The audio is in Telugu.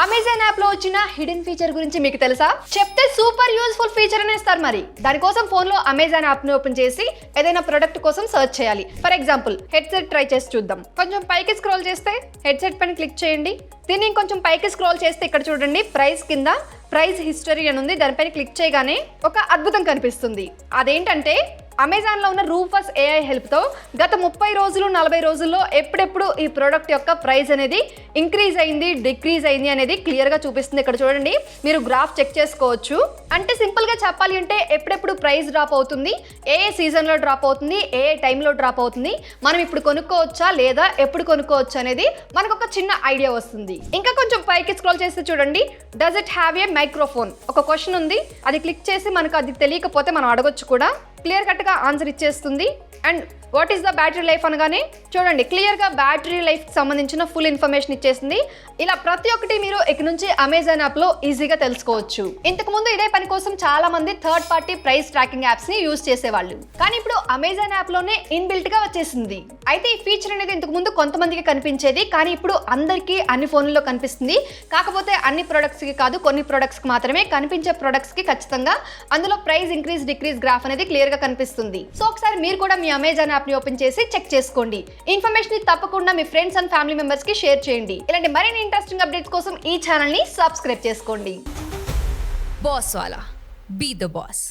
అమెజాన్ యాప్ లో వచ్చిన హిడెన్ ఫీచర్ గురించి మీకు తెలుసా? చెప్తే సూపర్ యూస్ఫుల్ ఫీచర్ అనేస్తారు. మరి దానికోసం ఫోన్ లో అమెజాన్ యాప్ ని ఓపెన్ చేసి ఏదైనా ప్రొడక్ట్ కోసం సర్చ్ చేయాలి. ఫర్ ఎగ్జాంపుల్ హెడ్సెట్ ట్రై చేసి చూద్దాం. కొంచెం పైకి స్క్రోల్ చేస్తే హెడ్సెట్ పైన క్లిక్ చేయండి. దీన్ని కొంచెం పైకి స్క్రోల్ చేస్తే ఇక్కడ చూడండి ప్రైస్ కింద ప్రైస్ హిస్టరీ అని ఉంది. దానిపైన క్లిక్ చేయగానే ఒక అద్భుతం కనిపిస్తుంది. అదేంటంటే అమెజాన్ లో ఉన్న రూఫస్ ఏఐ హెల్ప్ తో గత 30 రోజులు 40 రోజుల్లో ఎప్పుడెప్పుడు ఈ ప్రోడక్ట్ యొక్క ప్రైస్ అనేది ఇంక్రీజ్ అయింది డిక్రీజ్ అయింది అనేది క్లియర్ గా చూపిస్తుంది. ఇక్కడ చూడండి మీరు గ్రాఫ్ చెక్ చేసుకోవచ్చు. అంటే సింపుల్ గా చెప్పాలి అంటే ఎప్పుడెప్పుడు ప్రైస్ డ్రాప్ అవుతుంది, ఏ సీజన్ లో డ్రాప్ అవుతుంది, ఏ టైంలో డ్రాప్ అవుతుంది, మనం ఇప్పుడు కొనుక్కోవచ్చా లేదా ఎప్పుడు కొనుక్కోవచ్చు అనేది మనకు ఒక చిన్న ఐడియా వస్తుంది. ఇంకా కొంచెం పైకి స్క్రోల్ చేస్తే చూడండి does it have a microphone ఒక క్వశ్చన్ ఉంది. అది క్లిక్ చేసి మనకు అది తెలియకపోతే మనం అడగొచ్చు కూడా. క్లియర్ కట్ గా ఆన్సర్ ఇచ్చేస్తుంది. And what is the battery life అనగానే చూడండి క్లియర్ గా బ్యాటరీ లైఫ్ సంబంధించిన ఫుల్ ఇన్ఫర్మేషన్ ఇచ్చేసింది. ఇలా ప్రతి ఒక్కటి మీరు ఇక్కడ నుంచి అమెజాన్ యాప్ లో ఈజీగా తెలుసుకోవచ్చు. ఇంతకు ముందు ఇదే పని కోసం చాలా మంది third party price tracking apps ని యూజ్ చేసేవాళ్ళు. కానీ ఇప్పుడు అమెజాన్ యాప్ లోనే ఇన్బిల్ట్ గా వచ్చేసింది. అయితే ఈ ఫీచర్ అనేది ఇంతకు ముందు కొంతమందికి కనిపించేది, కానీ ఇప్పుడు అందరికీ అన్ని ఫోన్లలో కనిపిస్తుంది. కాకపోతే అన్ని ప్రొడక్ట్స్ కి కాదు, కొన్ని ప్రొడక్ట్స్ కి మాత్రమే. కనిపించే ప్రొడక్ట్స్ కి ఖచ్చితంగా అందులో ప్రైస్ ఇంక్రీజ్ డిక్రీజ్ గ్రాఫ్ అనేది క్లియర్ గా కనిపిస్తుంది. సో ఒకసారి మీరు కూడా మీ అమెజాన్ యాప్ ని ఓపెన్ చేసి చెక్ చేసుకోండి. ఇన్ఫర్మేషన్ ని తప్పకుండా మీ ఫ్రెండ్స్ అండ్ ఫ్యామిలీ మెంబర్స్ కి షేర్ చేయండి. ఇలాంటి మరిన్ని ఇంట్రెస్టింగ్ అప్డేట్స్ కోసం ఈ ఛానల్ ని సబ్స్క్రైబ్ చేసుకోండి. Boss Wala. Be the boss.